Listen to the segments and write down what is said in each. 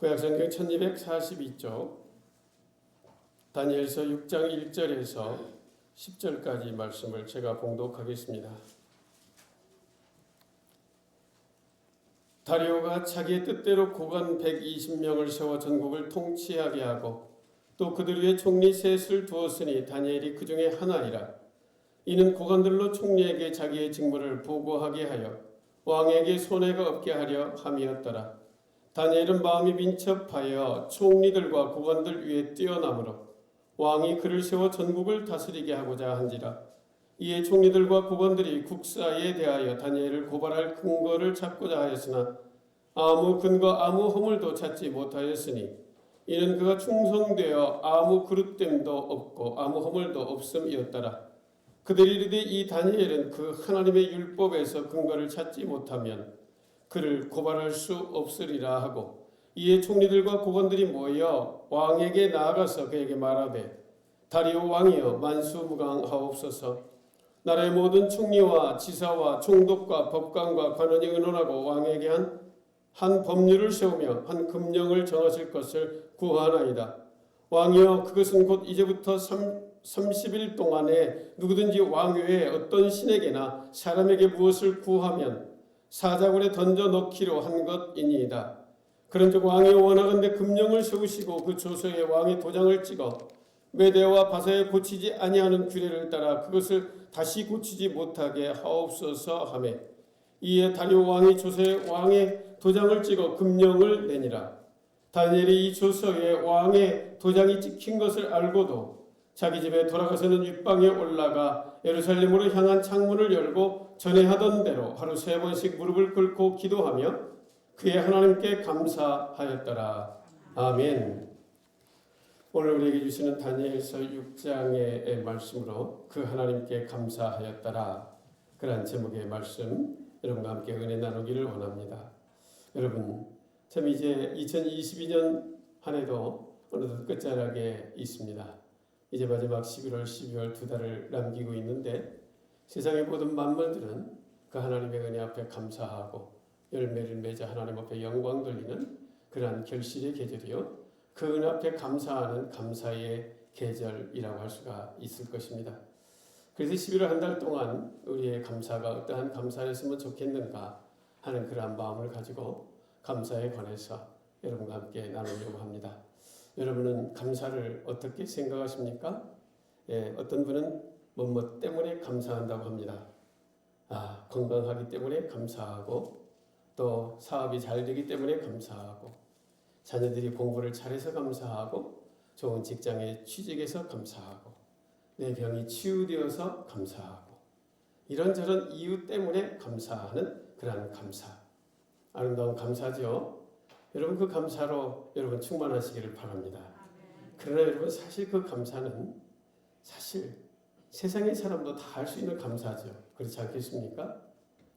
구약성경 1242쪽 다니엘서 6장 1절에서 10절까지 말씀을 제가 봉독하겠습니다. 다리오가 자기의 뜻대로 고관 120명을 세워 전국을 통치하게 하고 또 그들 위에 총리 셋을 두었으니 다니엘이 그 중에 하나이라. 이는 고관들로 총리에게 자기의 직무를 보고하게 하여 왕에게 손해가 없게 하려 함이었더라. 다니엘은 마음이 민첩하여 총리들과 고관들 위에 뛰어나므로 왕이 그를 세워 전국을 다스리게 하고자 한지라. 이에 총리들과 고관들이 국사에 대하여 다니엘을 고발할 근거를 찾고자 하였으나 아무 근거 아무 허물도 찾지 못하였으니 이는 그가 충성되어 아무 그릇됨도 없고 아무 허물도 없음이었더라. 그들이 이르되 이 다니엘은 그 하나님의 율법에서 근거를 찾지 못하면 그를 고발할 수 없으리라 하고, 이에 총리들과 고관들이 모여 왕에게 나아가서 그에게 말하되 다리오 왕이여 만수무강하옵소서. 나라의 모든 총리와 지사와 총독과 법관과 관원이 의논하고 왕에게 한 법률을 세우며 한 금령을 정하실 것을 구하나이다. 왕이여 그것은 곧 이제부터 30일 동안에 누구든지 왕 외에 어떤 신에게나 사람에게 무엇을 구하면 사자굴에 던져 넣기로 한 것이니이다. 그런즉 왕이 원하건대 금령을 세우시고 그 조서에 왕의 도장을 찍어 메대와 바사에 고치지 아니하는 규례를 따라 그것을 다시 고치지 못하게 하옵소서 하매, 이에 다리오 왕이 조서에 왕의 도장을 찍어 금령을 내니라. 다니엘이 이 조서에 왕의 도장이 찍힌 것을 알고도 자기 집에 돌아가서는 윗방에 올라가 예루살렘으로 향한 창문을 열고 전에 하던 대로 하루 3번씩 무릎을 꿇고 기도하며 그의 하나님께 감사하였더라. 아멘. 오늘 우리에게 주시는 다니엘서 6장의 말씀으로 그 하나님께 감사하였더라, 그러한 제목의 말씀 여러분과 함께 은혜 나누기를 원합니다. 여러분, 참 이제 2022년 한 해도 어느덧 끝자락에 있습니다. 이제 마지막 11월, 12월 2달을 남기고 있는데 세상의 모든 만물들은 그 하나님의 은혜 앞에 감사하고 열매를 맺어 하나님 앞에 영광 돌리는 그러한 결실의 계절이요, 그 은혜 앞에 감사하는 감사의 계절이라고 할 수가 있을 것입니다. 그래서 11월 한 달 동안 우리의 감사가 어떠한 감사였으면 좋겠는가 하는 그러한 마음을 가지고 감사에 관해서 여러분과 함께 나누려고 합니다. 여러분은 감사를 어떻게 생각하십니까? 어떤 분은 뭐뭐 때문에 감사한다고 합니다. 건강하기 때문에 감사하고, 또 사업이 잘 되기 때문에 감사하고, 자녀들이 공부를 잘해서 감사하고, 좋은 직장에 취직해서 감사하고, 내 병이 치유되어서 감사하고, 이런저런 이유 때문에 감사하는 그러한 감사, 아름다운 감사죠. 여러분 그 감사로 여러분 충만하시기를 바랍니다. 그러나 여러분 사실 그 감사는 사실 세상의 사람도 다 할 수 있는 감사죠. 그렇지 않겠습니까?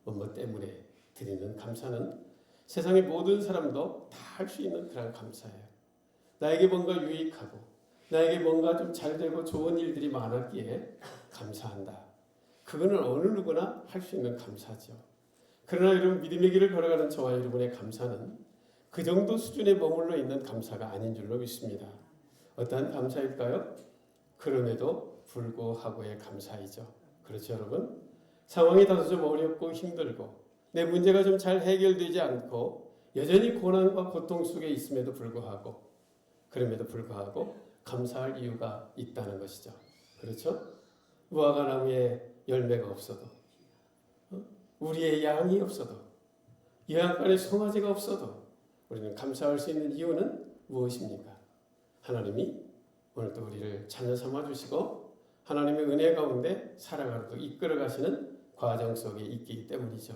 뭐 때문에 드리는 감사는 세상의 모든 사람도 다 할 수 있는 그런 감사예요. 나에게 뭔가 유익하고 나에게 뭔가 좀 잘되고 좋은 일들이 많았기에 감사한다. 그거는 어느 누구나 할 수 있는 감사죠. 그러나 여러분 믿음의 길을 걸어가는 저와 여러분의 감사는 그 정도 수준에 머물러 있는 감사가 아닌 줄로 믿습니다. 어떠한 감사일까요? 그럼에도 불구하고의 감사이죠. 그렇죠, 여러분? 상황이 다소 좀 어렵고 힘들고 내 문제가 좀 잘 해결되지 않고 여전히 고난과 고통 속에 있음에도 불구하고, 그럼에도 불구하고 감사할 이유가 있다는 것이죠. 그렇죠? 무화과 나무에 열매가 없어도, 우리의 양이 없어도, 요양간에 송아지가 없어도 우리는 감사할 수 있는 이유는 무엇입니까? 하나님이 오늘도 우리를 자녀 삼아주시고 하나님의 은혜 가운데 살아가도록 이끌어 가시는 과정 속에 있기 때문이죠.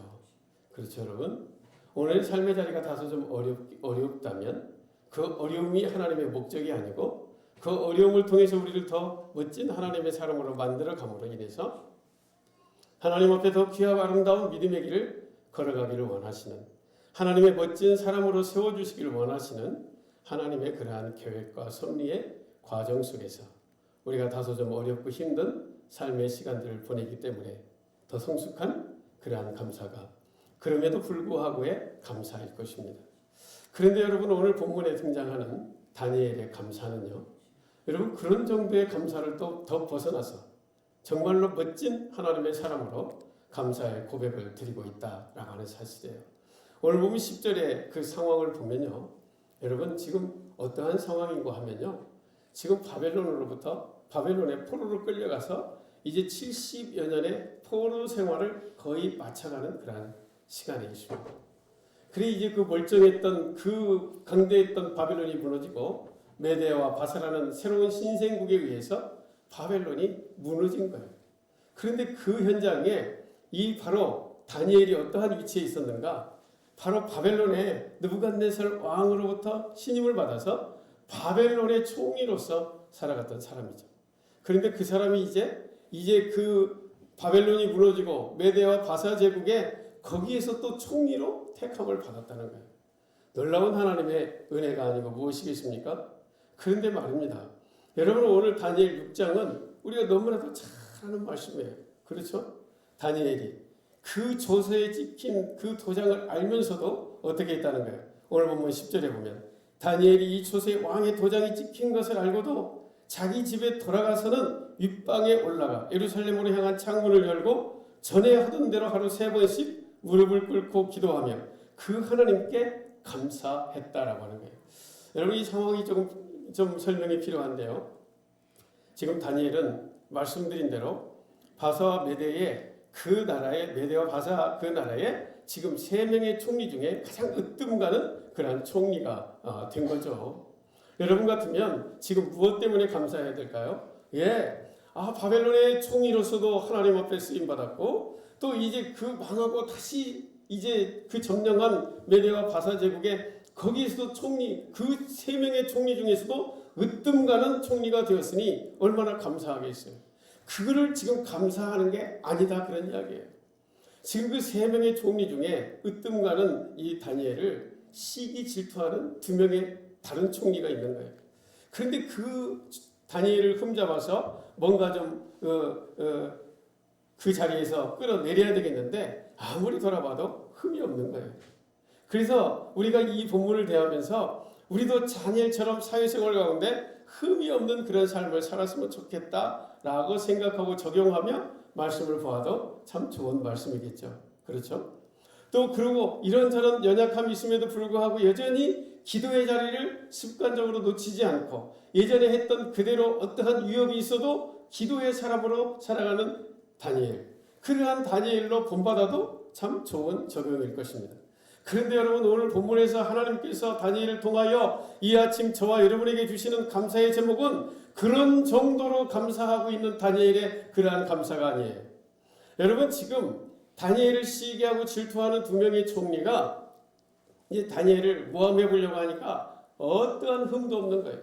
그렇죠, 여러분? 오늘의 삶의 자리가 다소 좀 어렵다면 그 어려움이 하나님의 목적이 아니고 그 어려움을 통해서 우리를 더 멋진 하나님의 사람으로 만들어 감으로 인해서 하나님 앞에 더 귀하고 아름다운 믿음의 길을 걸어가기를 원하시는, 하나님의 멋진 사람으로 세워주시기를 원하시는 하나님의 그러한 계획과 섭리의 과정 속에서 우리가 다소 좀 어렵고 힘든 삶의 시간들을 보내기 때문에 더 성숙한 그러한 감사가 그럼에도 불구하고의 감사일 것입니다. 그런데 여러분 오늘 본문에 등장하는 다니엘의 감사는요. 여러분 그런 정도의 감사를 또 더 벗어나서 정말로 멋진 하나님의 사람으로 감사의 고백을 드리고 있다라고 하는 사실이에요. 오늘 보면 10절의 그 상황을 보면요. 여러분 지금 어떠한 상황인가 하면요. 지금 바벨론의 포로로 끌려가서 이제 70여 년의 포로 생활을 거의 마쳐가는 그러한 시간에 있습니다. 그래 이제 그 멀쩡했던 그 강대했던 바벨론이 무너지고 메데아와 바사라는 새로운 신생국에 의해서 바벨론이 무너진 거예요. 그런데 그 현장에 이 바로 다니엘이 어떠한 위치에 있었는가? 바로 바벨론의 느부갓네살 왕으로부터 신임을 받아서 바벨론의 총리로서 살아갔던 사람이죠. 그런데 그 사람이 이제 그 바벨론이 무너지고 메데아와 바사 제국에 거기에서 또 총리로 택함을 받았다는 거예요. 놀라운 하나님의 은혜가 아니고 무엇이겠습니까? 그런데 말입니다. 여러분 오늘 다니엘 6장은 우리가 너무나도 잘 아는 말씀이에요. 그렇죠? 다니엘이 그 조서에 찍힌 그 도장을 알면서도 어떻게 했다는 거예요? 오늘 본문 10절에 보면 다니엘이 이 조서에 왕의 도장이 찍힌 것을 알고도 자기 집에 돌아가서는 윗방에 올라가 예루살렘으로 향한 창문을 열고 전에 하던 대로 하루 3번씩 무릎을 꿇고 기도하며 그 하나님께 감사했다라고 하는 거예요. 여러분 이 상황이 좀 설명이 필요한데요. 지금 다니엘은 말씀드린 대로 바사와 메대의 그 나라의 메대와 바사 그 나라에 지금 3명의 총리 중에 가장 으뜸가는 그런 총리가 된 거죠. 여러분 같으면 지금 무엇 때문에 감사해야 될까요? 바벨론의 총리로서도 하나님 앞에 쓰임 받았고 또 이제 그 망하고 다시 이제 그 점령한 메대와 바사 제국에 거기에서도 그 3명의 총리 중에서도 으뜸가는 총리가 되었으니 얼마나 감사하겠어요. 그거를 지금 감사하는 게 아니다 그런 이야기예요. 지금 그 3명의 총리 중에 으뜸가는 이 다니엘을 시기 질투하는 2명의 다른 총리가 있는 거예요. 그런데 그 다니엘을 흠잡아서 뭔가 좀 그 자리에서 끌어내려야 되겠는데 아무리 돌아봐도 흠이 없는 거예요. 그래서 우리가 이 본문을 대하면서 우리도 다니엘처럼 사회생활 가운데 흠이 없는 그런 삶을 살았으면 좋겠다라고 생각하고 적용하며 말씀을 보아도 참 좋은 말씀이겠죠. 그렇죠? 또 그리고 이런저런 연약함이 있음에도 불구하고 여전히 기도의 자리를 습관적으로 놓치지 않고 예전에 했던 그대로 어떠한 위협이 있어도 기도의 사람으로 살아가는 다니엘. 그러한 다니엘로 본받아도 참 좋은 적용일 것입니다. 그런데 여러분 오늘 본문에서 하나님께서 다니엘을 통하여 이 아침 저와 여러분에게 주시는 감사의 제목은 그런 정도로 감사하고 있는 다니엘의 그러한 감사가 아니에요. 여러분 지금 다니엘을 시기하고 질투하는 2명의 총리가 이제 다니엘을 모함해 보려고 하니까 어떠한 흠도 없는 거예요.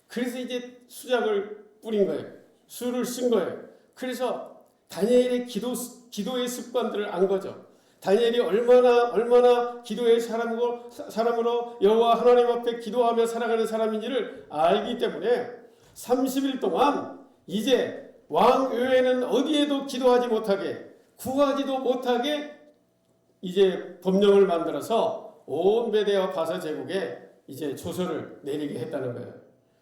그래서 이제 수작을 뿌린 거예요. 수를 쓴 거예요. 그래서 다니엘의 기도의 습관들을 안 거죠. 다니엘이 얼마나 기도의 사람으로 여호와 하나님 앞에 기도하며 살아가는 사람인지를 알기 때문에 30일 동안 이제 왕 외에는 어디에도 기도하지 못하게 구하지도 못하게 이제 법령을 만들어서 온 메대와 바사 제국에 이제 조서를 내리게 했다는 거예요.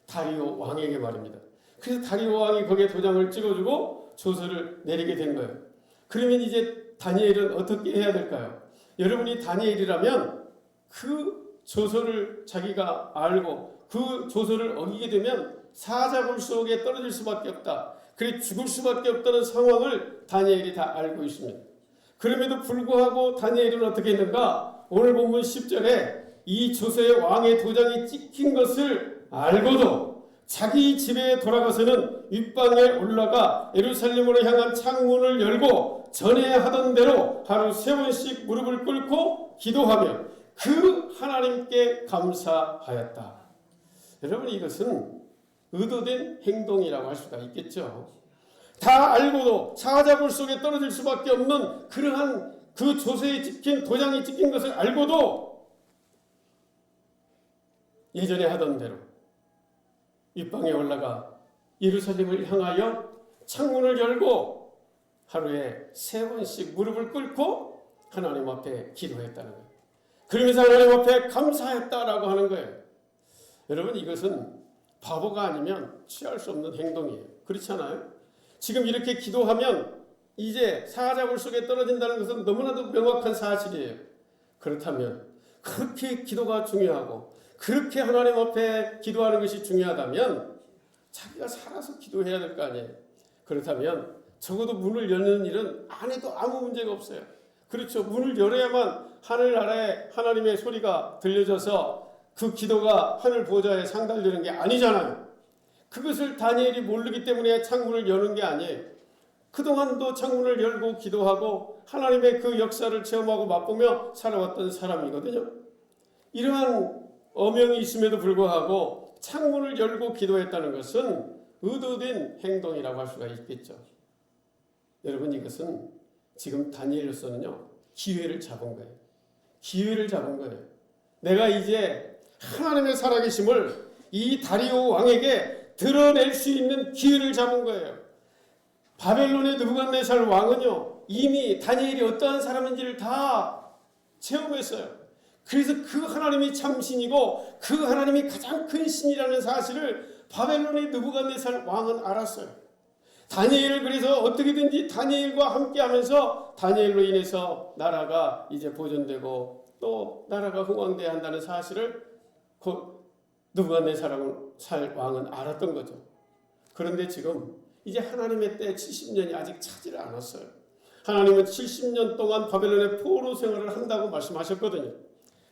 다리오 왕에게 말입니다. 그래서 다리오 왕이 거기에 도장을 찍어주고 조서를 내리게 된 거예요. 그러면 이제 다니엘은 어떻게 해야 될까요? 여러분이 다니엘이라면 그 조서를 자기가 알고 그 조서를 어기게 되면 사자굴 속에 떨어질 수밖에 없다. 그래 죽을 수밖에 없다는 상황을 다니엘이 다 알고 있습니다. 그럼에도 불구하고 다니엘은 어떻게 했는가? 오늘 본문 10절에 이 조서에 왕의 도장이 찍힌 것을 알고도 자기 집에 돌아가서는 윗방에 올라가 예루살렘으로 향한 창문을 열고 전에 하던 대로 하루 3번씩 무릎을 꿇고 기도하며 그 하나님께 감사하였다. 여러분 이것은 의도된 행동이라고 할 수가 있겠죠. 다 알고도 사자굴 속에 떨어질 수밖에 없는 그러한 그 조서에 찍힌 도장이 찍힌 것을 알고도 예전에 하던 대로 윗방에 올라가 예루살렘을 향하여 창문을 열고 하루에 3번씩 무릎을 꿇고 하나님 앞에 기도했다는 거예요. 그러면서 하나님 앞에 감사했다라고 하는 거예요. 여러분, 이것은 바보가 아니면 취할 수 없는 행동이에요. 그렇지 않아요? 지금 이렇게 기도하면 이제 사자굴 속에 떨어진다는 것은 너무나도 명확한 사실이에요. 그렇다면 그렇게 기도가 중요하고 그렇게 하나님 앞에 기도하는 것이 중요하다면 자기가 살아서 기도해야 될 거 아니에요. 그렇다면 적어도 문을 여는 일은 안 해도 아무 문제가 없어요. 그렇죠. 문을 열어야만 하늘나라에 하나님의 소리가 들려져서 그 기도가 하늘 보좌에 상달되는 게 아니잖아요. 그것을 다니엘이 모르기 때문에 창문을 여는 게 아니에요. 그동안도 창문을 열고 기도하고 하나님의 그 역사를 체험하고 맛보며 살아왔던 사람이거든요. 이러한 어명이 있음에도 불구하고 창문을 열고 기도했다는 것은 의도된 행동이라고 할 수가 있겠죠. 여러분, 이것은 지금 다니엘로서는요, 기회를 잡은 거예요. 기회를 잡은 거예요. 내가 이제 하나님의 살아계심을 이 다리오 왕에게 드러낼 수 있는 기회를 잡은 거예요. 바벨론의 느부갓네살 왕은요, 이미 다니엘이 어떠한 사람인지를 다 체험했어요. 그래서 그 하나님이 참신이고 그 하나님이 가장 큰 신이라는 사실을 바벨론의 느부갓네살 왕은 알았어요. 다니엘을 그래서 어떻게든지 다니엘과 함께하면서 다니엘로 인해서 나라가 이제 보존되고 또 나라가 흥왕돼야 한다는 사실을 느부갓네살 왕은 알았던 거죠. 그런데 지금 이제 하나님의 때 70년이 아직 차지를 않았어요. 하나님은 70년 동안 바벨론의 포로 생활을 한다고 말씀하셨거든요.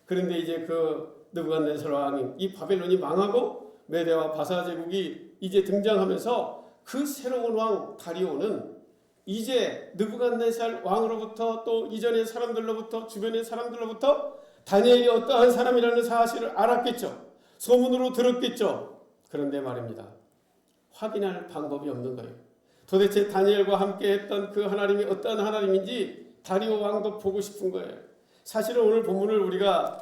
그런데 이제 그 느부갓네살 왕이 이 바벨론이 망하고 메대와 바사 제국이 이제 등장하면서 그 새로운 왕 다리오는 이제 느부갓네살 왕으로부터 또 이전의 사람들로부터 주변의 사람들로부터 다니엘이 어떠한 사람이라는 사실을 알았겠죠. 소문으로 들었겠죠. 그런데 말입니다, 확인할 방법이 없는 거예요. 도대체 다니엘과 함께 했던 그 하나님이 어떠한 하나님인지 다리오 왕도 보고 싶은 거예요. 사실은 오늘 본문을 우리가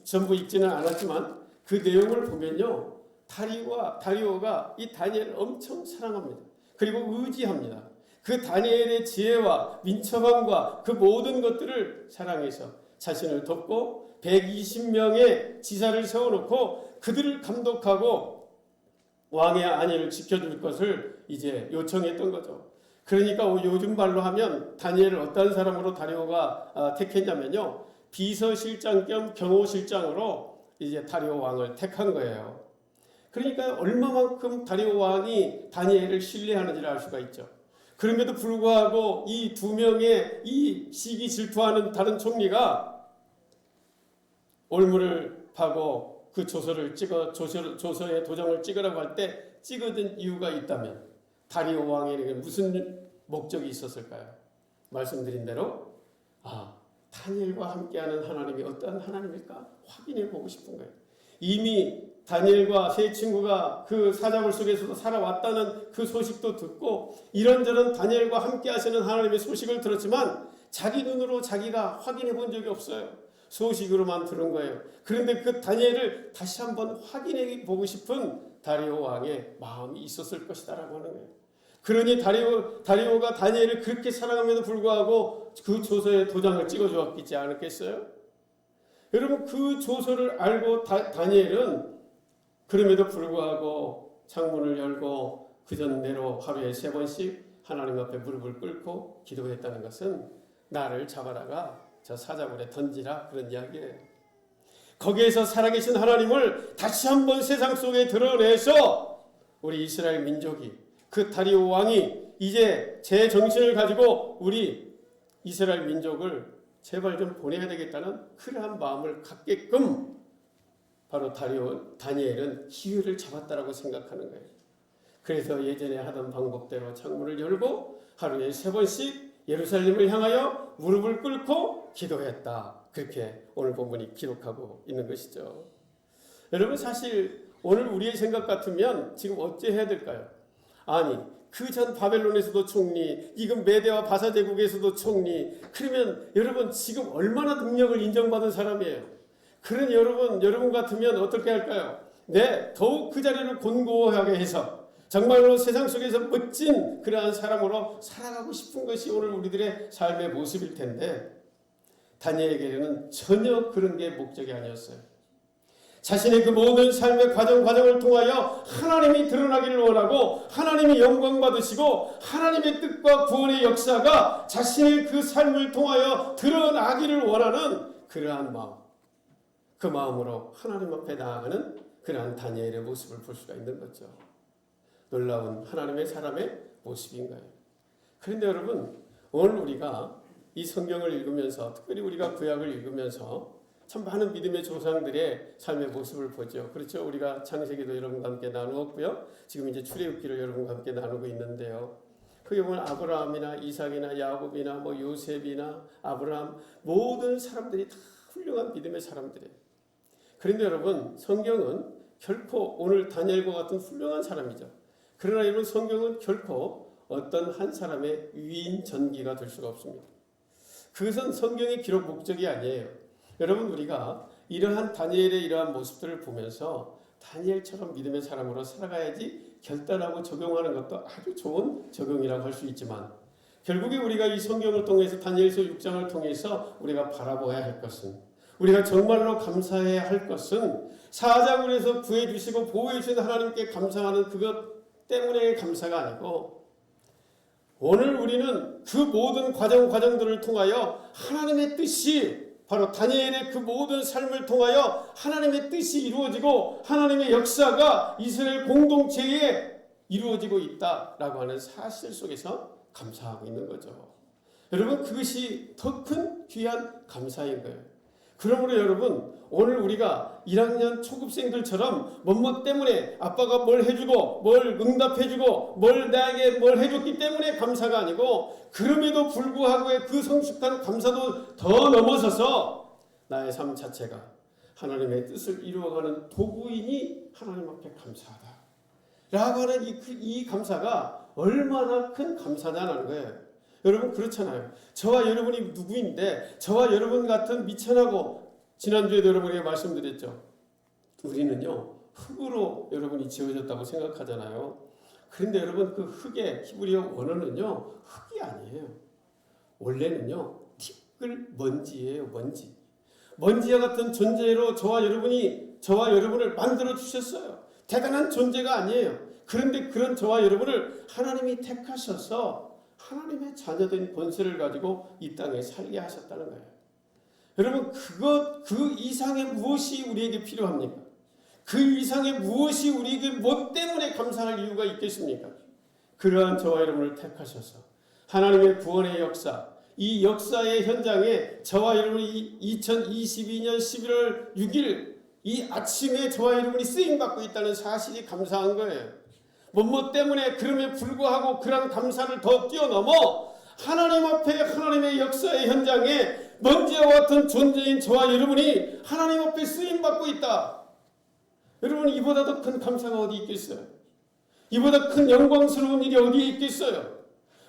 전부 읽지는 않았지만 그 내용을 보면요, 다리오가 이 다니엘을 엄청 사랑합니다. 그리고 의지합니다. 그 다니엘의 지혜와 민첩함과 그 모든 것들을 사랑해서 자신을 돕고 120명의 지사를 세워놓고 그들을 감독하고 왕의 안위를 지켜줄 것을 이제 요청했던 거죠. 그러니까 요즘 말로 하면 다니엘을 어떤 사람으로 다리오가 택했냐면요, 비서실장 겸 경호실장으로 이제 다리오 왕을 택한 거예요. 그러니까 얼마만큼 다리오 왕이 다니엘을 신뢰하는지를 알 수가 있죠. 그럼에도 불구하고 이 두 명의 이 시기 질투하는 다른 총리가 올무를 파고 그 조서에 도장을 찍으라고 할 때 찍어둔 이유가 있다면 다리오 왕에게 무슨 목적이 있었을까요? 말씀드린 대로 다니엘과 함께하는 하나님이 어떠한 하나님일까 확인해 보고 싶은 거예요. 이미 다니엘과 세 친구가 그 사자굴 속에서도 살아왔다는 그 소식도 듣고 이런저런 다니엘과 함께 하시는 하나님의 소식을 들었지만 자기 눈으로 자기가 확인해 본 적이 없어요. 소식으로만 들은 거예요. 그런데 그 다니엘을 다시 한번 확인해 보고 싶은 다리오 왕의 마음이 있었을 것이다라고 하는 거예요. 그러니 다리오가 다니엘을 그렇게 사랑함에도 불구하고 그 조서에 도장을 찍어주었겠지 않았겠어요? 여러분, 그 조서를 알고 다니엘은 그럼에도 불구하고 창문을 열고 그 전대로 하루에 3번씩 하나님 앞에 무릎을 꿇고 기도했다는 것은 나를 잡아다가 저 사자굴에 던지라, 그런 이야기예요. 거기에서 살아계신 하나님을 다시 한번 세상 속에 드러내서 우리 이스라엘 민족이, 그 다리오 왕이 이제 제 정신을 가지고 우리 이스라엘 민족을 제발 좀 보내야 되겠다는 그러한 마음을 갖게끔 바로 다니엘은 기회를 잡았다라고 생각하는 거예요. 그래서 예전에 하던 방법대로 창문을 열고 하루에 3번씩 예루살렘을 향하여 무릎을 꿇고 기도했다. 그렇게 오늘 본문이 기록하고 있는 것이죠. 여러분, 사실 오늘 우리의 생각 같으면 지금 어찌 해야 될까요? 아니, 그 전 바벨론에서도 총리, 지금 메대와 바사 제국에서도 총리, 그러면 여러분 지금 얼마나 능력을 인정받은 사람이에요? 그런 여러분 같으면 어떻게 할까요? 네, 더욱 그 자리를 곤고하게 해서 정말로 세상 속에서 멋진 그러한 사람으로 살아가고 싶은 것이 오늘 우리들의 삶의 모습일 텐데, 다니엘에게는 전혀 그런 게 목적이 아니었어요. 자신의 그 모든 삶의 과정을 통하여 하나님이 드러나기를 원하고 하나님이 영광 받으시고 하나님의 뜻과 구원의 역사가 자신의 그 삶을 통하여 드러나기를 원하는 그러한 마음, 그 마음으로 하나님 앞에 나아가는 그러한 다니엘의 모습을 볼 수가 있는 거죠. 놀라운 하나님의 사람의 모습인 거예요. 그런데 여러분, 오늘 우리가 이 성경을 읽으면서, 특별히 우리가 구약을 읽으면서 참 많은 믿음의 조상들의 삶의 모습을 보죠. 그렇죠? 우리가 창세기도 여러분과 함께 나누었고요. 지금 이제 출애굽기를 여러분과 함께 나누고 있는데요. 그게 보면 아브라함이나 이삭이나 야곱이나 뭐 요셉이나 아브라함 모든 사람들이 다 훌륭한 믿음의 사람들이에요. 그런데 여러분, 성경은 결코 오늘 다니엘과 같은 훌륭한 사람이죠. 그러나 여러분, 성경은 결코 어떤 한 사람의 위인 전기가 될 수가 없습니다. 그것은 성경의 기록 목적이 아니에요. 여러분, 우리가 이러한 다니엘의 이러한 모습들을 보면서 다니엘처럼 믿음의 사람으로 살아가야지 결단하고 적용하는 것도 아주 좋은 적용이라고 할 수 있지만, 결국에 우리가 이 성경을 통해서 다니엘서 6장을 통해서 우리가 바라봐야 할 것은, 우리가 정말로 감사해야 할 것은 사자굴에서 구해주시고 보호해주신 하나님께 감사하는 그것 때문에 감사가 아니고, 오늘 우리는 그 모든 과정들을 통하여 하나님의 뜻이, 바로 다니엘의 그 모든 삶을 통하여 하나님의 뜻이 이루어지고 하나님의 역사가 이스라엘 공동체에 이루어지고 있다라고 하는 사실 속에서 감사하고 있는 거죠. 여러분, 그것이 더 큰 귀한 감사인 거예요. 그러므로 여러분, 오늘 우리가 1학년 초급생들처럼 뭐뭐 때문에 아빠가 뭘 해주고 뭘 응답해주고 뭘 나에게 뭘 해줬기 때문에 감사가 아니고, 그럼에도 불구하고의 그 성숙한 감사도 더 넘어서서 나의 삶 자체가 하나님의 뜻을 이루어가는 도구이니 하나님 앞에 감사하다 라고 하는 이 감사가 얼마나 큰 감사냐는 거예요. 여러분, 그렇잖아요. 저와 여러분이 누구인데, 저와 여러분 같은 미천하고, 지난주에도 여러분에게 말씀드렸죠. 우리는요, 흙으로 여러분이 지어졌다고 생각하잖아요. 그런데 여러분, 그 흙의 히브리어 원어는요, 흙이 아니에요. 원래는요, 티끌 먼지예요, 먼지. 먼지와 같은 존재로 저와 여러분을 만들어 주셨어요. 대단한 존재가 아니에요. 그런데 그런 저와 여러분을 하나님이 택하셔서 하나님의 자녀된 권세를 가지고 이 땅에 살게 하셨다는 거예요. 여러분, 그 이상의 무엇이 우리에게 필요합니까? 그 이상의 무엇이 우리에게 뭐 때문에 감사할 이유가 있겠습니까? 그러한 저와 여러분을 택하셔서 하나님의 구원의 역사, 이 역사의 현장에 저와 여러분이 2022년 11월 6일 이 아침에 저와 여러분이 쓰임받고 있다는 사실이 감사한 거예요. 뭐뭐 때문에, 그럼에 불구하고 그런 감사를 더 뛰어넘어 하나님 앞에 하나님의 역사의 현장에 먼지와 같은 존재인 저와 여러분이 하나님 앞에 쓰임받고 있다. 여러분, 이보다 더 큰 감사가 어디 있겠어요? 이보다 큰 영광스러운 일이 어디에 있겠어요?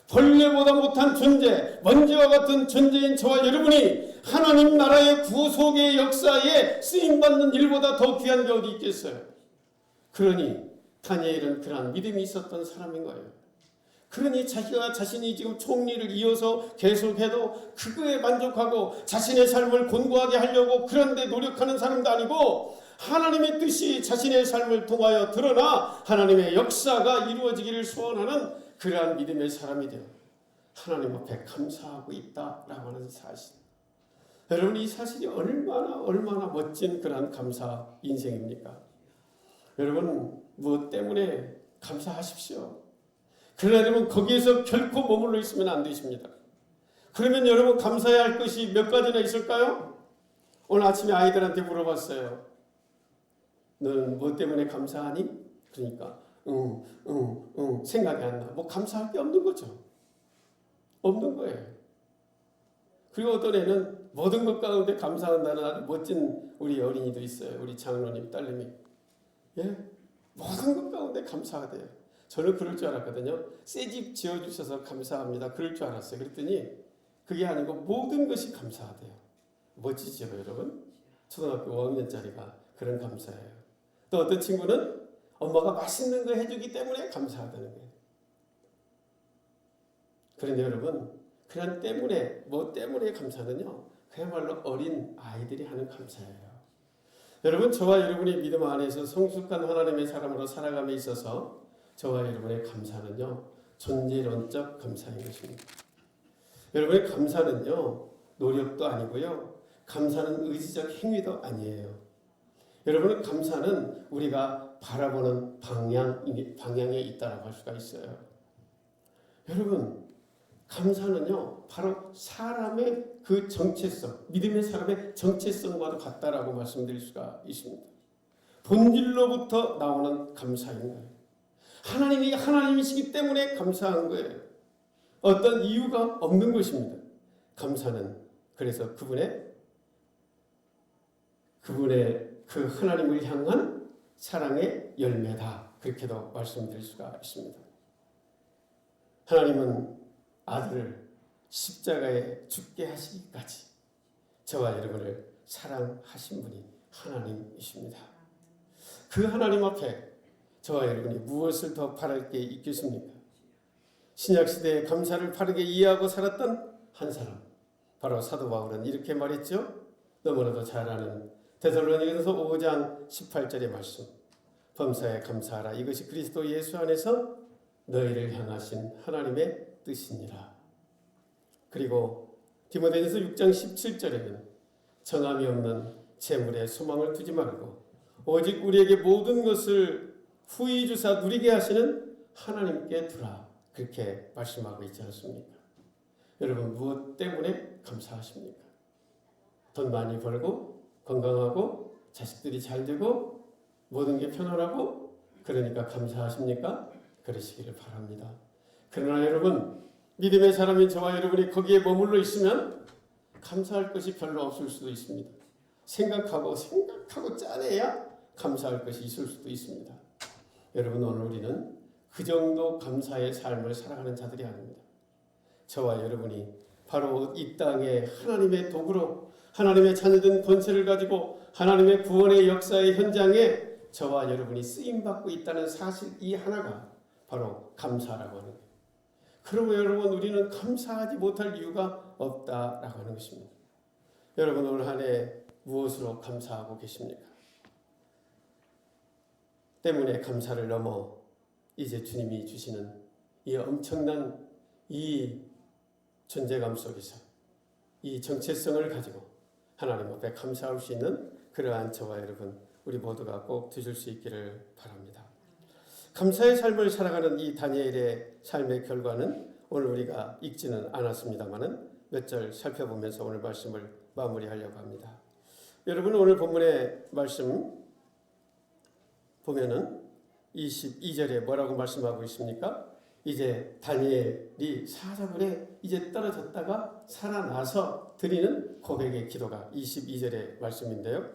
벌레보다 못한 존재, 먼지와 같은 존재인 저와 여러분이 하나님 나라의 구속의 역사에 쓰임받는 일보다 더 귀한 게 어디 있겠어요? 그러니 다니엘은 그러한 믿음이 있었던 사람인 거예요. 그러니 자신이 지금 총리를 이어서 계속해도 그거에 만족하고 자신의 삶을 곤고하게 하려고 그런데 노력하는 사람도 아니고, 하나님의 뜻이 자신의 삶을 통하여 드러나 하나님의 역사가 이루어지기를 소원하는 그러한 믿음의 사람이 되어 하나님 앞에 감사하고 있다라고 하는 사실. 여러분, 이 사실이 얼마나 멋진 그러한 감사 인생입니까? 여러분, 무엇 때문에 감사하십시오. 그러나 여러분, 거기에서 결코 머물러 있으면 안 되십니다. 그러면 여러분, 감사해야 할 것이 몇 가지나 있을까요? 오늘 아침에 아이들한테 물어봤어요. 너는 무엇 때문에 감사하니? 그러니까 생각이 안 나. 뭐 감사할 게 없는 거죠. 없는 거예요. 그리고 어떤 애는 모든 것 가운데 감사한다는 아주 멋진 우리 어린이도 있어요. 우리 장로님 딸내미. 예? 모든 것 가운데 감사하대요. 저는 그럴 줄 알았거든요. 새 집 지어주셔서 감사합니다. 그럴 줄 알았어요. 그랬더니 그게 아니고 모든 것이 감사하대요. 멋지죠, 여러분? 초등학교 5학년짜리가 그런 감사예요. 또 어떤 친구는 엄마가 맛있는 거 해주기 때문에 감사하다는 거예요. 그런데 여러분, 그런 때문에, 뭐 때문에 감사는요, 그야말로 어린 아이들이 하는 감사예요. 여러분, 저와 여러분이 믿음 안에서 성숙한 하나님의 사람으로 살아감에 있어서 저와 여러분의 감사는요, 존재론적 감사인 것입니다. 여러분의 감사는요, 노력도 아니고요, 감사는 의지적 행위도 아니에요. 여러분의 감사는 우리가 바라보는 방향에 있다라고 할 수가 있어요. 여러분, 감사는요, 바로 사람의 그 정체성, 믿음의 사람의 정체성과도 같다라고 말씀드릴 수가 있습니다. 본질로부터 나오는 감사인 거예요. 하나님이 하나님이시기 때문에 감사한 거예요. 어떤 이유가 없는 것입니다. 감사는 그래서 그분의 그 하나님을 향한 사랑의 열매다. 그렇게도 말씀드릴 수가 있습니다. 하나님은 아들을 십자가에 죽게 하시기까지 저와 여러분을 사랑하신 분이 하나님이십니다. 그 하나님 앞에 저와 여러분이 무엇을 더 바랄 게 있겠습니까? 신약시대에 감사를 바르게 이해하고 살았던 한 사람, 바로 사도 바울은 이렇게 말했죠. 너무나도 잘 아는 데살로니가서 5장 18절의 말씀, 범사에 감사하라. 이것이 그리스도 예수 안에서 너희를 향하신 하나님의 뜻이니라. 그리고 디모데전서 6장 17절에는 정함이 없는 재물에 소망을 두지 말고 오직 우리에게 모든 것을 후히 주사 누리게 하시는 하나님께 두라. 그렇게 말씀하고 있지 않습니까? 여러분, 무엇 때문에 감사하십니까? 돈 많이 벌고 건강하고 자식들이 잘 되고 모든 게 편안하고 그러니까 감사하십니까? 그러시기를 바랍니다. 그러나 여러분, 믿음의 사람인 저와 여러분이 거기에 머물러 있으면 감사할 것이 별로 없을 수도 있습니다. 생각하고 짜내야 감사할 것이 있을 수도 있습니다. 여러분, 오늘 우리는 그 정도 감사의 삶을 살아가는 자들이 아닙니다. 저와 여러분이 바로 이 땅에 하나님의 도구로 하나님의 자녀된 권세를 가지고 하나님의 구원의 역사의 현장에 저와 여러분이 쓰임받고 있다는 사실 이 하나가 바로 감사라고 하는 거예요. 그러면 여러분, 우리는 감사하지 못할 이유가 없다라고 하는 것입니다. 여러분, 올 한 해 무엇으로 감사하고 계십니까? 때문에 감사를 넘어 이제 주님이 주시는 이 엄청난 이 존재감 속에서 이 정체성을 가지고 하나님 앞에 감사할 수 있는 그러한 저와 여러분 우리 모두가 꼭 되실 수 있기를 바랍니다. 감사의 삶을 살아가는 이 다니엘의 삶의 결과는 오늘 우리가 읽지는 않았습니다만은 몇 절 살펴보면서 오늘 말씀을 마무리하려고 합니다. 여러분, 오늘 본문의 말씀 보면은 22절에 뭐라고 말씀하고 있습니까? 이제 다니엘이 사자굴에 이제 떨어졌다가 살아나서 드리는 고백의 기도가 22절의 말씀인데요.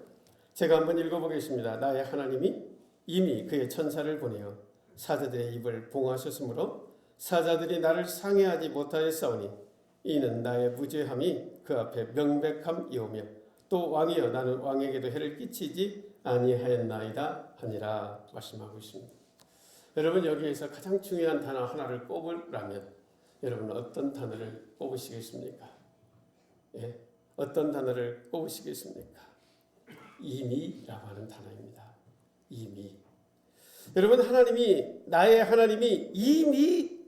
제가 한번 읽어보겠습니다. 나의 하나님이 이미 그의 천사를 보내어 사자들의 입을 봉하셨으므로 사자들이 나를 상해하지 못하였사오니 이는 나의 무죄함이 그 앞에 명백함이오며 또 왕이여 나는 왕에게도 해를 끼치지 아니하였나이다 하니라 말씀하고 있습니다. 여러분, 여기에서 가장 중요한 단어 하나를 꼽으라면 여러분 어떤 단어를 꼽으시겠습니까? 예? 어떤 단어를 꼽으시겠습니까? 이미라고 하는 단어입니다. 이미. 여러분, 나의 하나님이 이미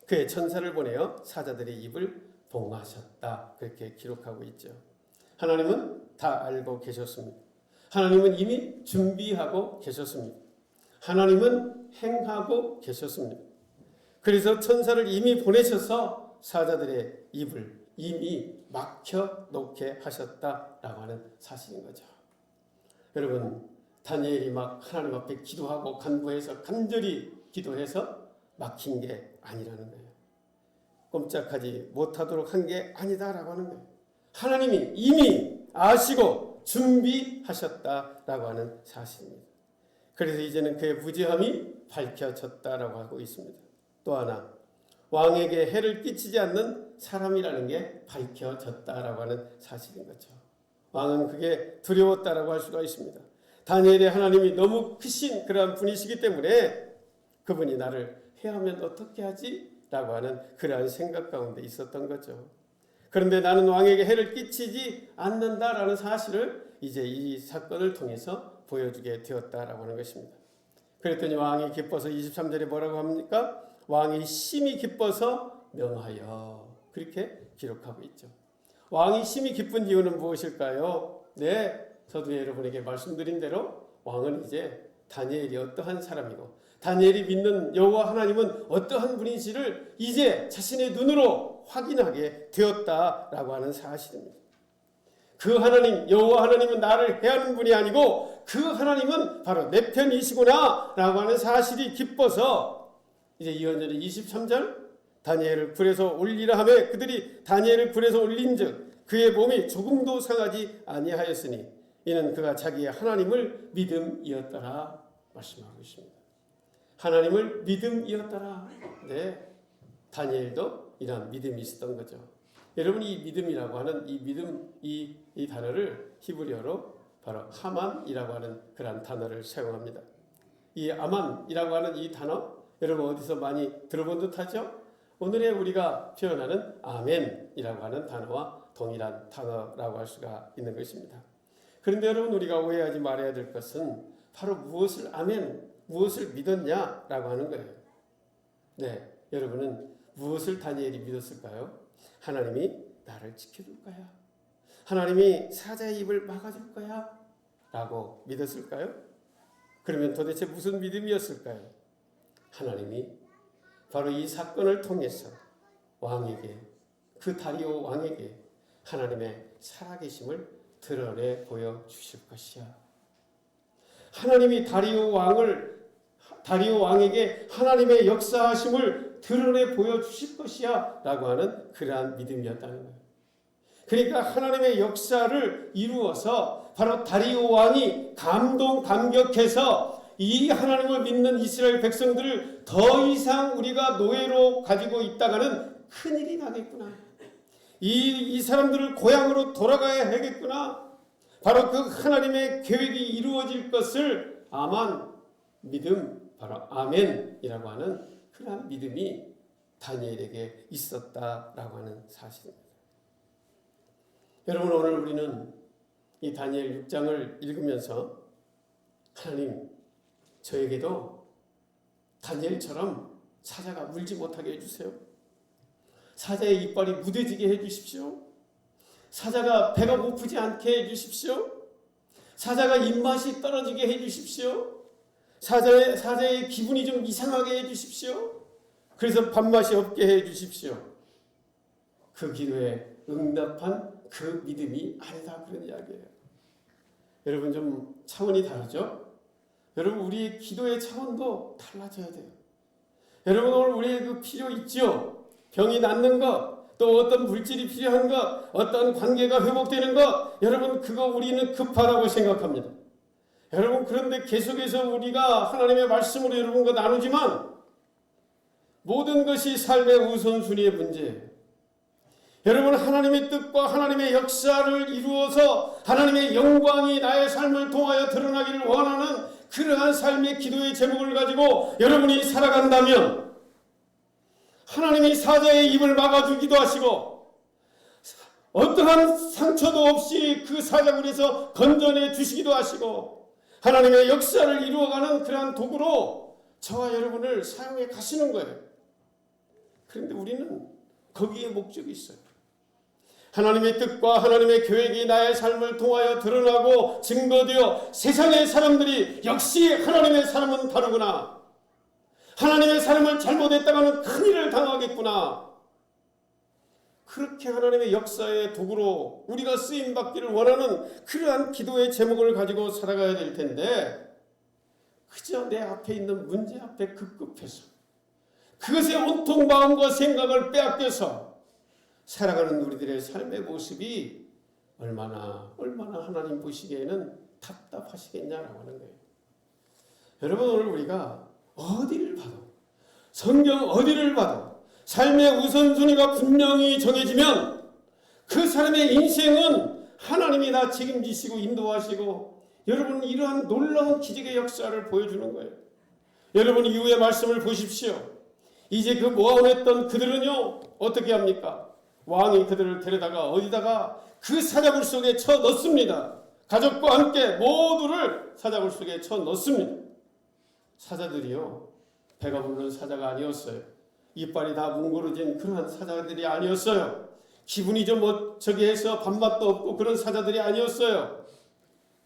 그의 천사를 보내어 사자들의 입을 봉하셨다. 그렇게 기록하고 있죠. 하나님은 다 알고 계셨습니다. 하나님은 이미 준비하고 계셨습니다. 하나님은 행하고 계셨습니다. 그래서 천사를 이미 보내셔서 사자들의 입을 이미 막혀 놓게 하셨다라고 하는 사실인 거죠. 여러분, 다니엘이 막 하나님 앞에 기도하고 간구해서 간절히 기도해서 막힌 게 아니라는 거예요. 꼼짝하지 못하도록 한 게 아니다라고 하는 거예요. 하나님이 이미 아시고 준비하셨다라고 하는 사실입니다. 그래서 이제는 그의 무죄함이 밝혀졌다라고 하고 있습니다. 또 하나, 왕에게 해를 끼치지 않는 사람이라는 게 밝혀졌다라고 하는 사실인 거죠. 왕은 그게 두려웠다라고 할 수가 있습니다. 다니엘의 하나님이 너무 크신 그러한 분이시기 때문에 그분이 나를 해하면 어떻게 하지? 라고 하는 그러한 생각 가운데 있었던 거죠. 그런데 나는 왕에게 해를 끼치지 않는다라는 사실을 이제 이 사건을 통해서 보여주게 되었다라고 하는 것입니다. 그랬더니 왕이 기뻐서 23절에 뭐라고 합니까? 왕이 심히 기뻐서 명하여, 그렇게 기록하고 있죠. 왕이 심히 기쁜 이유는 무엇일까요? 네, 저도 여러분에게 말씀드린 대로 왕은 이제 다니엘이 어떠한 사람이고 다니엘이 믿는 여호와 하나님은 어떠한 분인지를 이제 자신의 눈으로 확인하게 되었다라고 하는 사실입니다. 그 하나님, 여호와 하나님은 나를 해하는 분이 아니고 그 하나님은 바로 내 편이시구나 라고 하는 사실이 기뻐서 이제 이언절의 23절, 다니엘을 굴에서 올리라 하며 그들이 다니엘을 굴에서 올린즉 그의 몸이 조금도 상하지 아니하였으니 이는 그가 자기의 하나님을 믿음이었더라 말씀하고 있습니다. 하나님을 믿음이었더라. 네, 다니엘도 이런 믿음이 있었던 거죠. 여러분, 이 믿음이라고 하는 이 믿음, 이 단어를 히브리어로 바로 하만이라고 하는 그런 단어를 사용합니다. 이 아만이라고 하는 이 단어, 여러분 어디서 많이 들어본 듯하죠? 오늘의 우리가 표현하는 아멘이라고 하는 단어와 동일한 단어라고 할 수가 있는 것입니다. 그런데 여러분, 우리가 오해하지 말아야 될 것은 바로 무엇을 아멘, 무엇을 믿었냐라고 하는 거예요. 네, 여러분은 무엇을 다니엘이 믿었을까요? 하나님이 나를 지켜줄 거야, 하나님이 사자의 입을 막아줄 거야 라고 믿었을까요? 그러면 도대체 무슨 믿음이었을까요? 하나님이 바로 이 사건을 통해서 왕에게, 그 다리오 왕에게 하나님의 살아계심을 드러내 보여주실 것이야. 하나님이 다리오 왕에게 하나님의 역사하심을 드러내 보여주실 것이야 라고 하는 그러한 믿음이었다는 거예요. 그러니까 하나님의 역사를 이루어서 바로 다리오 왕이 감격해서 이 하나님을 믿는 이스라엘 백성들을 더 이상 우리가 노예로 가지고 있다가는 큰일이 나겠구나, 이 사람들을 고향으로 돌아가야 하겠구나, 바로 그 하나님의 계획이 이루어질 것을 믿음, 바로 아멘이라고 하는 그러한 믿음이 다니엘에게 있었다라고 하는 사실입니다. 여러분, 오늘 우리는 이 다니엘 6장을 읽으면서 하나님, 저에게도 다니엘처럼 사자가 물지 못하게 해주세요. 사자의 이빨이 무뎌지게 해주십시오. 사자가 배가 고프지 않게 해주십시오. 사자가 입맛이 떨어지게 해주십시오. 사자의 기분이 좀 이상하게 해주십시오. 그래서 밥맛이 없게 해주십시오. 그 기도에 응답한 그 믿음이 아니다, 그런 이야기예요. 여러분, 좀 차원이 다르죠? 여러분, 우리의 기도의 차원도 달라져야 돼요. 여러분, 오늘 우리의 그 필요 있죠? 병이 낫는 것, 또 어떤 물질이 필요한 것, 어떤 관계가 회복되는 것, 여러분, 그거 우리는 급하다고 생각합니다. 여러분, 그런데 계속해서 우리가 하나님의 말씀으로 여러분과 나누지만 모든 것이 삶의 우선순위의 문제예요. 여러분, 하나님의 뜻과 하나님의 역사를 이루어서 하나님의 영광이 나의 삶을 통하여 드러나기를 원하는 그러한 삶의 기도의 제목을 가지고 여러분이 살아간다면 하나님이 사자의 입을 막아주기도 하시고 어떠한 상처도 없이 그 사자굴에서 건져내 주시기도 하시고 하나님의 역사를 이루어가는 그러한 도구로 저와 여러분을 사용해 가시는 거예요. 그런데 우리는 거기에 목적이 있어요. 하나님의 뜻과 하나님의 계획이 나의 삶을 통하여 드러나고 증거되어 세상의 사람들이 역시 하나님의 사람은 다르구나, 하나님의 사람을 잘못했다가는 큰일을 당하겠구나, 그렇게 하나님의 역사의 도구로 우리가 쓰임받기를 원하는 그러한 기도의 제목을 가지고 살아가야 될 텐데 그저 내 앞에 있는 문제 앞에 급급해서 그것에 온통 마음과 생각을 빼앗겨서 살아가는 우리들의 삶의 모습이 얼마나 하나님 보시기에는 답답하시겠냐라고 하는 거예요. 여러분, 오늘 우리가 어디를 봐도, 성경 어디를 봐도 삶의 우선순위가 분명히 정해지면 그 사람의 인생은 하나님이 다 책임지시고 인도하시고 여러분, 이러한 놀라운 기적의 역사를 보여주는 거예요. 여러분, 이후의 말씀을 보십시오. 이제 그 모함했던 그들은요, 어떻게 합니까? 왕이 그들을 데려다가 어디다가 그 사자굴 속에 쳐 넣습니다. 가족과 함께 모두를 사자굴 속에 쳐 넣습니다. 사자들이요, 배가 부른 사자가 아니었어요. 이빨이 다 뭉그러진 그러한 사자들이 아니었어요. 기분이 좀 어쩌게해서 밥맛도 없고 그런 사자들이 아니었어요.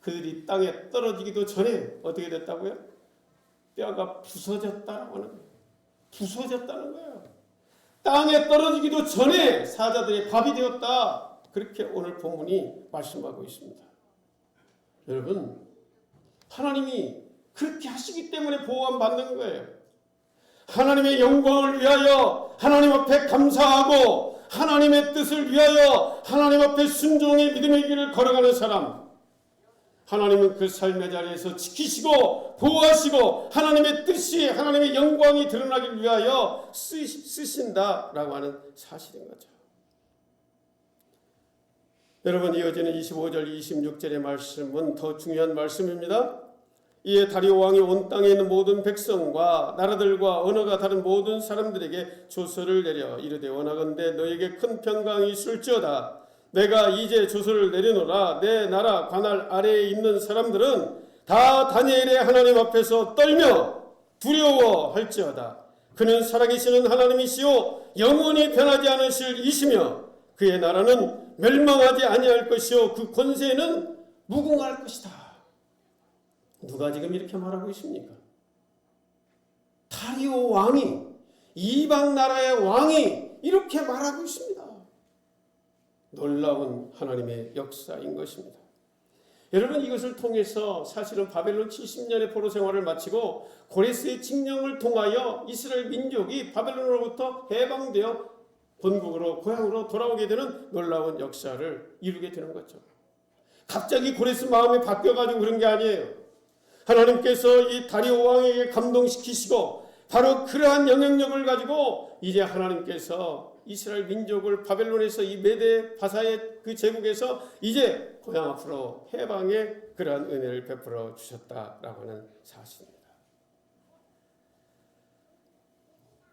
그들이 땅에 떨어지기도 전에 어떻게 됐다고요? 뼈가 부서졌다라고 하는 거예요. 부서졌다는 거예요. 땅에 떨어지기도 전에 사자들의 밥이 되었다. 그렇게 오늘 본문이 말씀하고 있습니다. 여러분, 하나님이 그렇게 하시기 때문에 보호받는 거예요. 하나님의 영광을 위하여 하나님 앞에 감사하고 하나님의 뜻을 위하여 하나님 앞에 순종의 믿음의 길을 걸어가는 사람, 하나님은 그 삶의 자리에서 지키시고 보호하시고 하나님의 뜻이, 하나님의 영광이 드러나기 위하여 쓰신다라고 하는 사실인 거죠. 여러분, 이어지는 25절 26절의 말씀은 더 중요한 말씀입니다. 이에 다리오 왕이 온 땅에 있는 모든 백성과 나라들과 언어가 다른 모든 사람들에게 조서를 내려 이르되 원하건대 너에게 큰 평강이 있을지어다. 내가 이제 조서를 내려놓으라. 내 나라 관할 아래에 있는 사람들은 다 다니엘의 하나님 앞에서 떨며 두려워할지어다. 그는 살아계시는 하나님이시요 영원히 변하지 않으실 이시며 그의 나라는 멸망하지 아니할 것이요 그 권세는 무궁할 것이다. 누가 지금 이렇게 말하고 있습니까? 다리오 왕이, 이방 나라의 왕이 이렇게 말하고 있습니다. 놀라운 하나님의 역사인 것입니다. 여러분, 이것을 통해서 사실은 바벨론 70년의 포로 생활을 마치고 고레스의 칙령을 통하여 이스라엘 민족이 바벨론으로부터 해방되어 본국으로, 고향으로 돌아오게 되는 놀라운 역사를 이루게 되는 거죠. 갑자기 고레스 마음이 바뀌어가지고 그런 게 아니에요. 하나님께서 이 다리오 왕에게 감동시키시고 바로 그러한 영향력을 가지고 이제 하나님께서 이스라엘 민족을 바벨론에서 이 메데 바사의 그 제국에서 이제 고향 앞으로 해방의 그러한 은혜를 베풀어 주셨다라고 하는 사실입니다.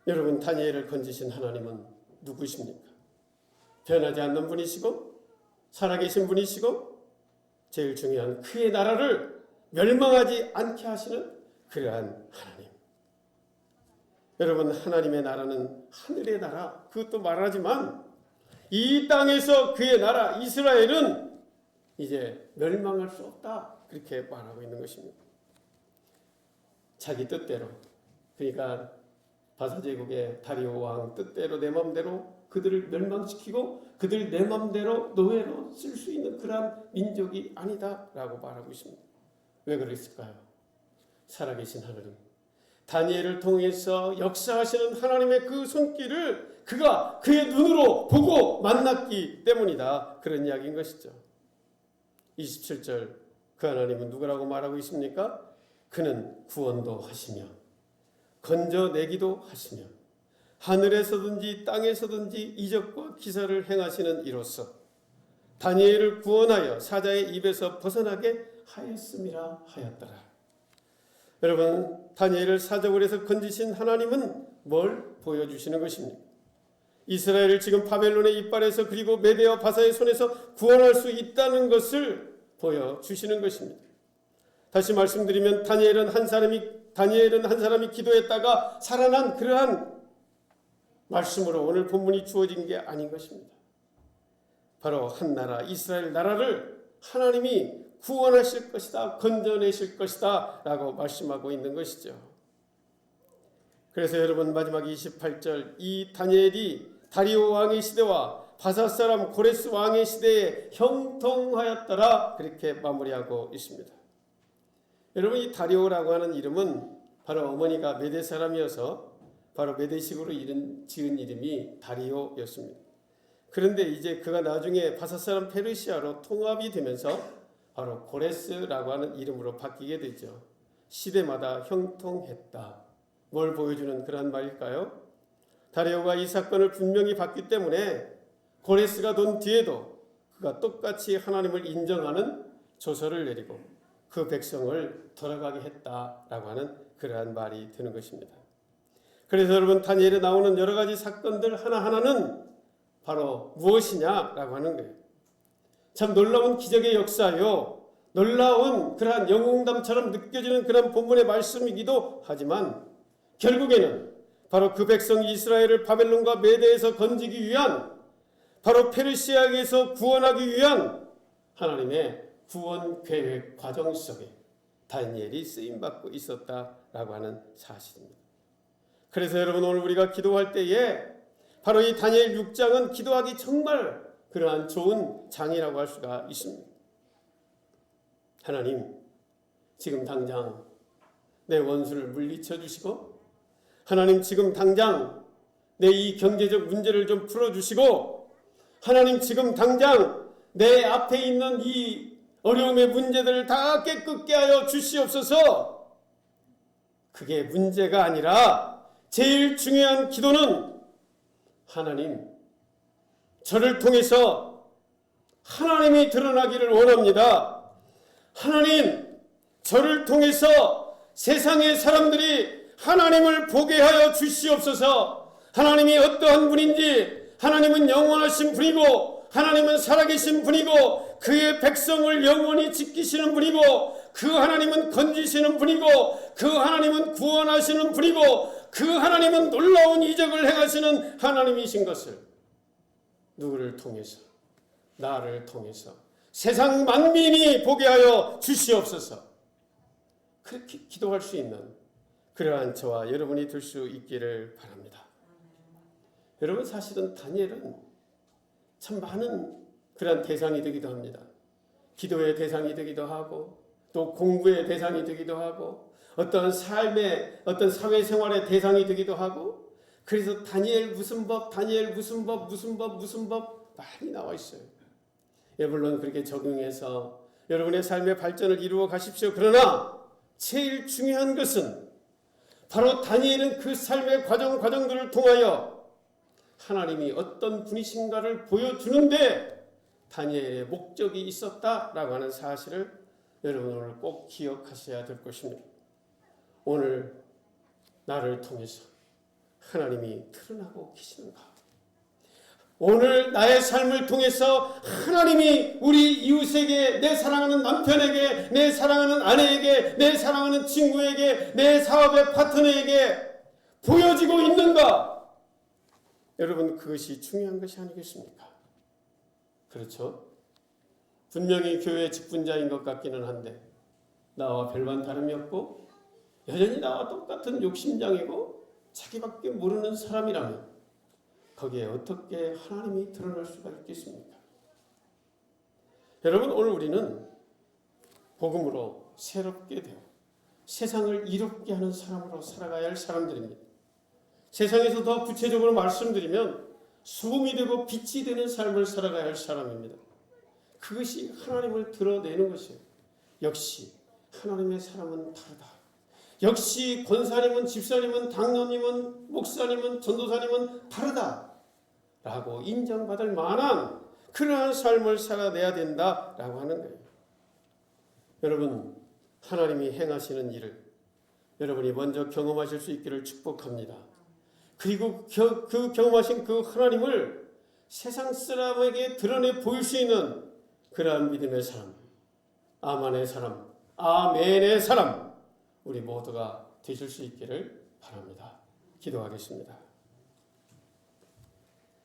여러분, 다니엘을 건지신 하나님은 누구십니까? 변하지 않는 분이시고 살아계신 분이시고 제일 중요한 그의 나라를 멸망하지 않게 하시는 그러한 하나님. 여러분, 하나님의 나라는 하늘의 나라, 그것도 말하지만 이 땅에서 그의 나라 이스라엘은 이제 멸망할 수 없다, 그렇게 말하고 있는 것입니다. 자기 뜻대로, 그러니까 바사제국의 다리오 왕 뜻대로 내 마음대로 그들을 멸망시키고 그들 내 마음대로 노예로 쓸 수 있는 그러한 민족이 아니다라고 말하고 있습니다. 왜 그랬을까요? 살아계신 하나님, 다니엘을 통해서 역사하시는 하나님의 그 손길을 그가 그의 눈으로 보고 만났기 때문이다, 그런 이야기인 것이죠. 27절, 그 하나님은 누구라고 말하고 있습니까? 그는 구원도 하시며 건져내기도 하시며 하늘에서든지 땅에서든지 이적과 기사를 행하시는 이로써 다니엘을 구원하여 사자의 입에서 벗어나게 하였음이라 하였더라. 여러분, 다니엘을 사자굴에서 건지신 하나님은 뭘 보여주시는 것입니까? 이스라엘을 지금 바벨론의 이빨에서 그리고 메대와 바사의 손에서 구원할 수 있다는 것을 보여주시는 것입니다. 다시 말씀드리면 다니엘은 한 사람이 기도했다가 살아난 그러한 말씀으로 오늘 본문이 주어진 게 아닌 것입니다. 바로 한 나라, 이스라엘 나라를 하나님이 구원하실 것이다, 건져내실 것이다 라고 말씀하고 있는 것이죠. 그래서 여러분, 마지막 28절, 이 다니엘이 다리오 왕의 시대와 바사 사람 고레스 왕의 시대에 형통하였더라, 그렇게 마무리하고 있습니다. 여러분, 이 다리오라고 하는 이름은 바로 어머니가 메대 사람이어서 바로 메대식으로 지은 이름이 다리오였습니다. 그런데 이제 그가 나중에 바사 사람 페르시아로 통합이 되면서 바로 고레스라고 하는 이름으로 바뀌게 되죠. 시대마다 형통했다. 뭘 보여주는 그런 말일까요? 다리오가 이 사건을 분명히 봤기 때문에 고레스가 돈 뒤에도 그가 똑같이 하나님을 인정하는 조서를 내리고 그 백성을 돌아가게 했다라고 하는 그러한 말이 되는 것입니다. 그래서 여러분, 다니엘에 나오는 여러 가지 사건들 하나하나는 바로 무엇이냐라고 하는 거예요. 참 놀라운 기적의 역사요, 놀라운 그러한 영웅담처럼 느껴지는 그런 본문의 말씀이기도 하지만 결국에는 바로 그 백성 이스라엘을 바벨론과 메대에서 건지기 위한, 바로 페르시아에게서 구원하기 위한 하나님의 구원 계획 과정 속에 다니엘이 쓰임받고 있었다라고 하는 사실입니다. 그래서 여러분, 오늘 우리가 기도할 때에 바로 이 다니엘 6장은 기도하기 정말 그러한 좋은 장이라고 할 수가 있습니다. 하나님, 지금 당장 내 원수를 물리쳐 주시고, 하나님 지금 당장 내 이 경제적 문제를 좀 풀어주시고, 하나님 지금 당장 내 앞에 있는 이 어려움의 문제들을 다 깨끗게 하여 주시옵소서. 그게 문제가 아니라 제일 중요한 기도는 하나님, 저를 통해서 하나님이 드러나기를 원합니다. 하나님, 저를 통해서 세상의 사람들이 하나님을 보게 하여 주시옵소서. 하나님이 어떠한 분인지, 하나님은 영원하신 분이고, 하나님은 살아계신 분이고, 그의 백성을 영원히 지키시는 분이고, 그 하나님은 건지시는 분이고, 그 하나님은 구원하시는 분이고, 그 하나님은 놀라운 이적을 행하시는 하나님이신 것을 누구를 통해서? 나를 통해서 세상 만민이 보게 하여 주시옵소서. 그렇게 기도할 수 있는 그러한 저와 여러분이 될 수 있기를 바랍니다. 여러분, 사실은 다니엘은 참 많은 그러한 대상이 되기도 합니다. 기도의 대상이 되기도 하고, 또 공부의 대상이 되기도 하고, 어떤 삶의, 어떤 사회생활의 대상이 되기도 하고, 그래서 다니엘 무슨 법, 다니엘 무슨 법, 무슨 법, 무슨 법 많이 나와 있어요. 물론 그렇게 적용해서 여러분의 삶의 발전을 이루어 가십시오. 그러나 제일 중요한 것은 바로 다니엘은 그 삶의 과정들을 통하여 하나님이 어떤 분이신가를 보여주는데 다니엘의 목적이 있었다라고 하는 사실을 여러분 오늘 꼭 기억하셔야 될 것입니다. 오늘 나를 통해서 하나님이 드러나고 계시는가? 오늘 나의 삶을 통해서 하나님이 우리 이웃에게, 내 사랑하는 남편에게, 내 사랑하는 아내에게, 내 사랑하는 친구에게, 내 사업의 파트너에게 보여지고 있는가? 여러분, 그것이 중요한 것이 아니겠습니까? 그렇죠? 분명히 교회 직분자인 것 같기는 한데 나와 별반 다름이 없고 여전히 나와 똑같은 욕심장이고 자기밖에 모르는 사람이라면 거기에 어떻게 하나님이 드러날 수가 있겠습니까? 여러분, 오늘 우리는 복음으로 새롭게 되어 세상을 이롭게 하는 사람으로 살아가야 할 사람들입니다. 세상에서 더 구체적으로 말씀드리면 소금이 되고 빛이 되는 삶을 살아가야 할 사람입니다. 그것이 하나님을 드러내는 것이에요. 역시 하나님의 사람은 다르다. 역시 권사님은, 집사님은, 당뇨님은, 목사님은, 전도사님은 다르다 라고 인정받을 만한 그러한 삶을 살아내야 된다라고 하는 거예요. 여러분, 하나님이 행하시는 일을 여러분이 먼저 경험하실 수 있기를 축복합니다. 그리고 그 경험하신 그 하나님을 세상 사람에게 드러내 보일 수 있는 그러한 믿음의 사람, 아만의 사람, 아멘의 사람, 우리 모두가 되실 수 있기를 바랍니다. 기도하겠습니다.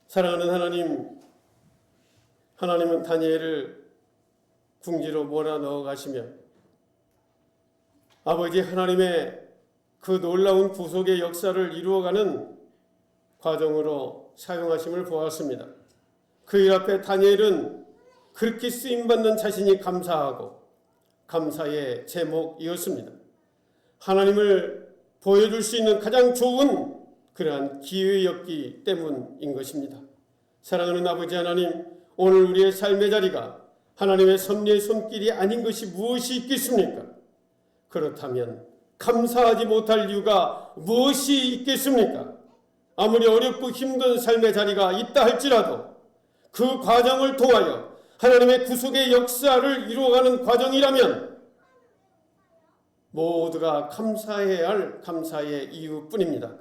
사랑하는 하나님, 하나님은 다니엘을 궁지로 몰아넣어 가시며 아버지 하나님의 그 놀라운 구속의 역사를 이루어가는 과정으로 사용하심을 보았습니다. 그 일 앞에 다니엘은 그렇게 쓰임받는 자신이 감사하고 감사의 제목이었습니다. 하나님을 보여줄 수 있는 가장 좋은 그러한 기회였기 때문인 것입니다. 사랑하는 아버지 하나님, 오늘 우리의 삶의 자리가 하나님의 섭리의 손길이 아닌 것이 무엇이 있겠습니까? 그렇다면 감사하지 못할 이유가 무엇이 있겠습니까? 아무리 어렵고 힘든 삶의 자리가 있다 할지라도 그 과정을 통하여 하나님의 구속의 역사를 이루어가는 과정이라면 모두가 감사해야 할 감사의 이유뿐입니다.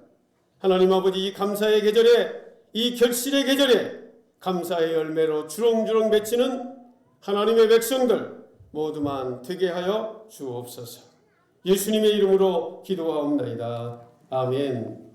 하나님 아버지, 이 감사의 계절에, 이 결실의 계절에 감사의 열매로 주렁주렁 맺히는 하나님의 백성들 모두만 되게 하여 주옵소서. 예수님의 이름으로 기도하옵나이다. 아멘.